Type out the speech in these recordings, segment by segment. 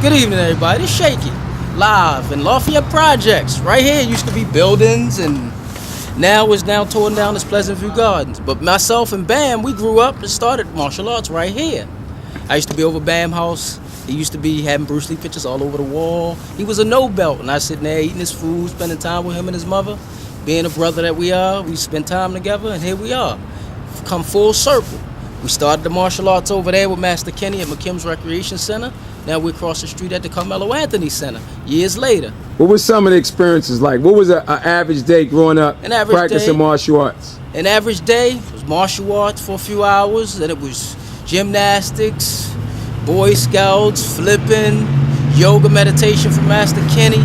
Good evening, everybody. It's Shaky, live in Lafayette Projects. Right here used to be buildings, and now is now torn down as Pleasant View Gardens. But myself and Bam, we grew up and started martial arts right here. I used to be over Bam house. He used to be having Bruce Lee pictures all over the wall. He was a no belt, and I was sitting there eating his food, spending time with him and his mother. Being a brother that we are, we spend time together, and here we are. Come full circle. We started the martial arts over there with Master Kenny at McKim's Recreation Center. Now we're across the street at the Carmelo Anthony Center, years later. What was some of the experiences like? What was an average day growing up practicing martial arts? An average day was martial arts for a few hours, then it was gymnastics, Boy Scouts, flipping, yoga meditation from Master Kenny,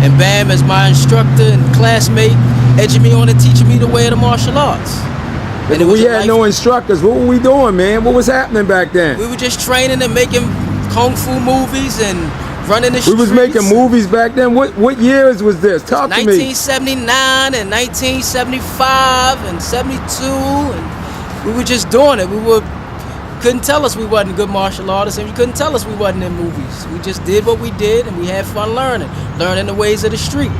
and Bam as my instructor and classmate, edging me on and teaching me the way of the martial arts. And we had no instructors. What were we doing, man? What was happening back then? We were just training and making kungfu movies and running the streets. We was making movies back then. What years was this? Talk to me. 1979 and 1975 and 72, and we were just doing it. Couldn't tell us we wasn't good martial artists, and you couldn't tell us we wasn't in movies. We just did what we did, and we had fun learning the ways of the street.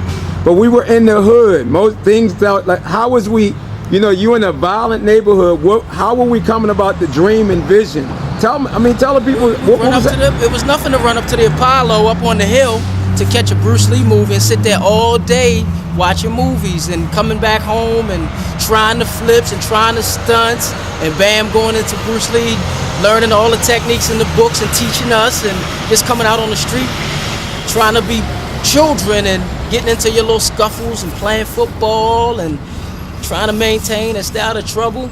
But we were in the hood. Most things like, how was we? You know, you in a violent neighborhood. How were we coming about the dream and vision? Tell the people. It was nothing to run up to the Apollo up on the hill to catch a Bruce Lee movie and sit there all day watching movies and coming back home and trying the flips and trying the stunts, and Bam going into Bruce Lee, learning all the techniques in the books and teaching us, and just coming out on the street trying to be children and getting into your little scuffles and playing football and trying to maintain and stay out of trouble,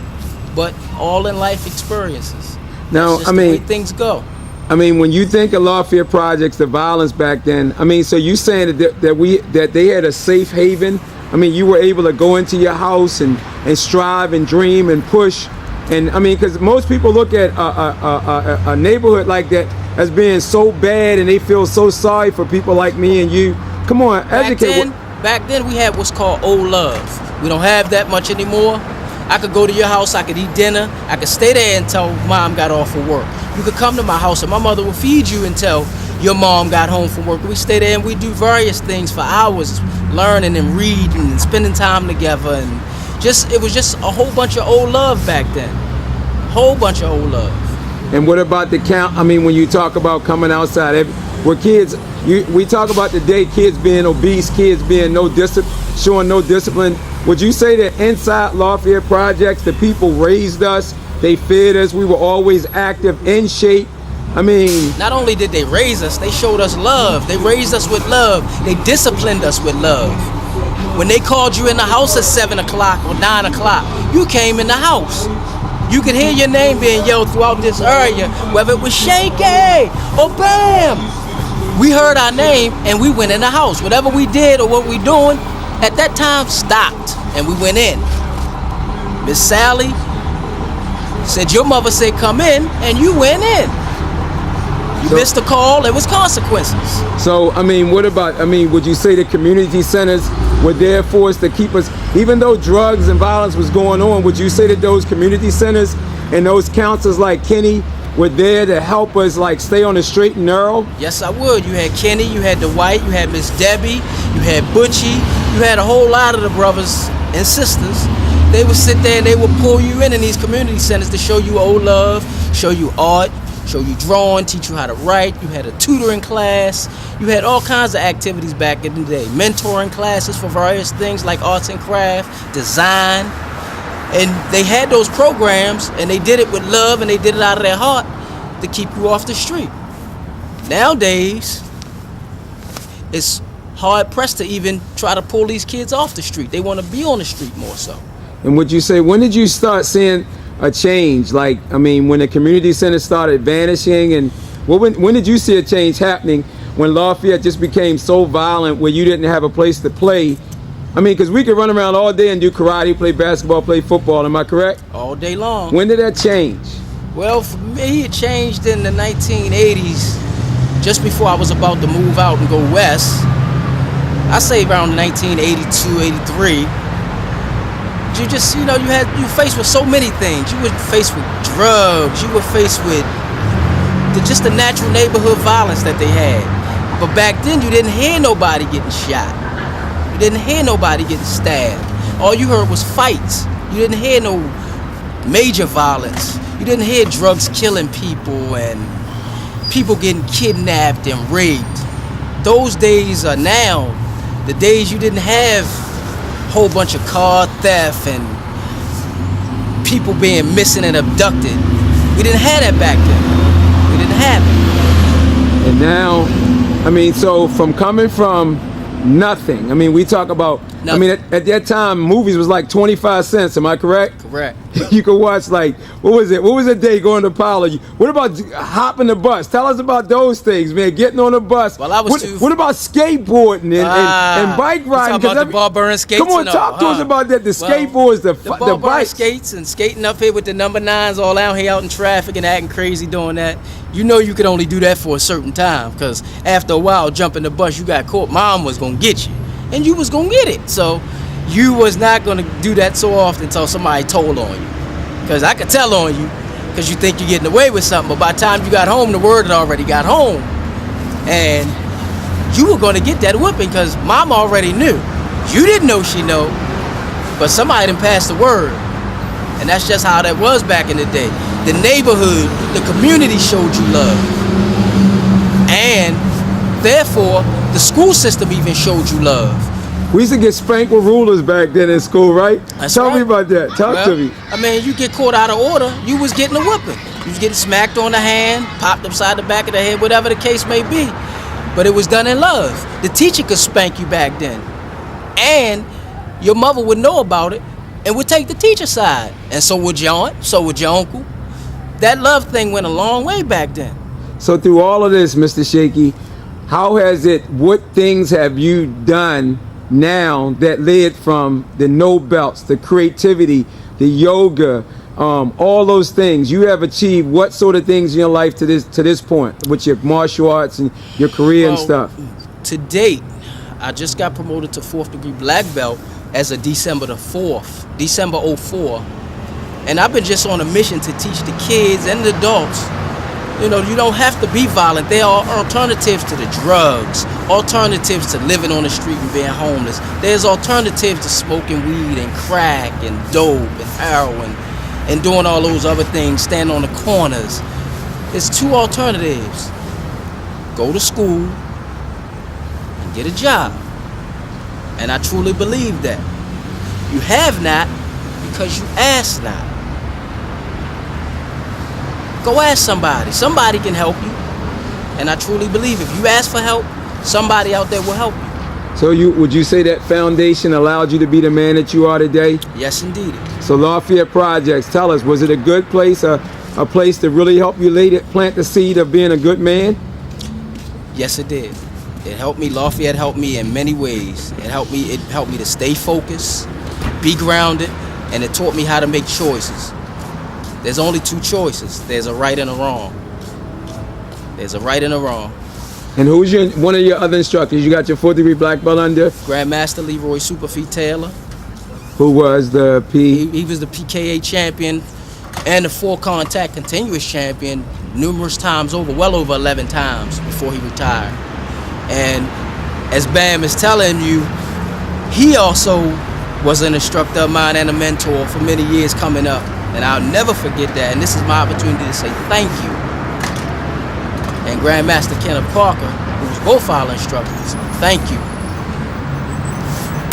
but all in life experiences. Now, the way things go. When you think of Lafayette Projects, the violence back then, so you saying that they had a safe haven? You were able to go into your house and strive and dream and push, and because most people look at a neighborhood like that as being so bad, and they feel so sorry for people like me and you. Come on, educate. Back then we had what's called old love. We don't have that much anymore. I could go to your house, I could eat dinner, I could stay there until mom got off of work. You could come to my house and my mother would feed you until your mom got home from work. We stay there and we do various things for hours, learning and reading and spending time together, and it was just a whole bunch of old love back then. Whole bunch of old love. And what about the count? When you talk about coming outside, where kids, we talk about today, kids being obese, kids being showing no discipline. Would you say that inside Lafayette Projects, the people raised us, they fed us, we were always active, in shape? Not only did they raise us, they showed us love. They raised us with love. They disciplined us with love. When they called you in the house at 7 o'clock or 9 o'clock, you came in the house. You could hear your name being yelled throughout this area, whether it was Shaky or Bam. We heard our name and we went in the house. Whatever we did or what we doing at that time stopped, and we went in. Miss Sally said your mother said come in, and you went in. You missed the call, there was consequences. So what about, would you say the community centers were there for us to keep us, even though drugs and violence was going on, would you say that those community centers and those counselors like Kenny were there to help us stay on the straight and narrow? Yes, I would. You had Kenny, you had Dwight, you had Miss Debbie, you had Butchie, you had a whole lot of the brothers and sisters. They would sit there and they would pull you in these community centers to show you old love, show you art, show you drawing, teach you how to write. You had a tutoring class. You had all kinds of activities back in the day. Mentoring classes for various things like arts and craft, design. And they had those programs, and they did it with love, and they did it out of their heart to keep you off the street. Nowadays, it's hard pressed to even try to pull these kids off the street. They want to be on the street more so. And would you say, when did you start seeing a change? When the community center started vanishing, and when did you see a change happening when Lafayette just became so violent where you didn't have a place to play? Because we could run around all day and do karate, play basketball, play football, am I correct? All day long. When did that change? Well, for me, it changed in the 1980s, just before I was about to move out and go west. I say around 1982, 83. You just, you were faced with so many things. You were faced with drugs. You were faced with just the natural neighborhood violence that they had. But back then, you didn't hear nobody getting shot. You didn't hear nobody getting stabbed. All you heard was fights. You didn't hear no major violence. You didn't hear drugs killing people and people getting kidnapped and raped. Those days are now the days you didn't have a whole bunch of car theft and people being missing and abducted. We didn't have that back then. We didn't have it. And now, I mean, so from coming from nothing, I mean, we talk about, Nothing. I mean, at that time, movies was like 25 cents, am I correct? Correct. You could watch like, what was it? What was a day going to Apollo? What about hopping the bus? Tell us about those things, man. Getting on the bus. Well, I was what about skateboarding and bike riding? About the ball bearing skates. Come on, talk to us about that. The skateboards, the ball bikes. skates and skating up here with the number 9s all out here out in traffic and acting crazy doing that. You know you could only do that for a certain time because after a while, jumping the bus, you got caught. Mom was gonna get you, and you was gonna get it. So you was not gonna do that so often until somebody told on you. Because I could tell on you because you think you're getting away with something, but by the time you got home, the word had already got home. And you were going to get that whipping because mom already knew. You didn't know she know, but somebody done passed the word. And that's just how that was back in the day. The neighborhood, the community showed you love. And therefore, the school system even showed you love. We used to get spanked with rulers back then in school, right? That's Tell right. me about that. Talk to me. I mean, you get caught out of order, you was getting a whipping. You was getting smacked on the hand, popped upside the back of the head, whatever the case may be. But it was done in love. The teacher could spank you back then. And your mother would know about it and would take the teacher's side. And so would your aunt, so would your uncle. That love thing went a long way back then. So through all of this, Mr. Shaky, how has it, what things have you done now that led from the no belts, the creativity, the yoga, all those things you have achieved? What sort of things in your life to this point with your martial arts and your career and stuff? To date, I just got promoted to 4th degree black belt as of December the 4th, December 04. And I've been just on a mission to teach the kids and the adults, you know, you don't have to be violent. There are alternatives to the drugs, alternatives to living on the street and being homeless. There's alternatives to smoking weed and crack and dope and heroin and doing all those other things, standing on the corners. There's 2 alternatives. Go to school and get a job. And I truly believe that. You have not because you ask not. Go ask somebody. Somebody can help you. And I truly believe if you ask for help, somebody out there will help you. So would you say that foundation allowed you to be the man that you are today? Yes, indeed. So Lafayette Projects, tell us, was it a good place, a place to really help you plant the seed of being a good man? Yes, it did. It helped me. Lafayette helped me in many ways. It helped me to stay focused, be grounded, and it taught me how to make choices. There's only 2 choices. There's a right and a wrong. There's a right and a wrong. And who's one of your other instructors? You got your 4th degree black belt under? Grandmaster Leroy Superfeet Taylor. Who was the He was the PKA champion and the 4 contact continuous champion numerous times over, well over 11 times before he retired. And as Bam is telling you, he also was an instructor of mine and a mentor for many years coming up. And I'll never forget that. And this is my opportunity to say thank you. And Grandmaster Kenneth Parker, who's both our instructors, thank you.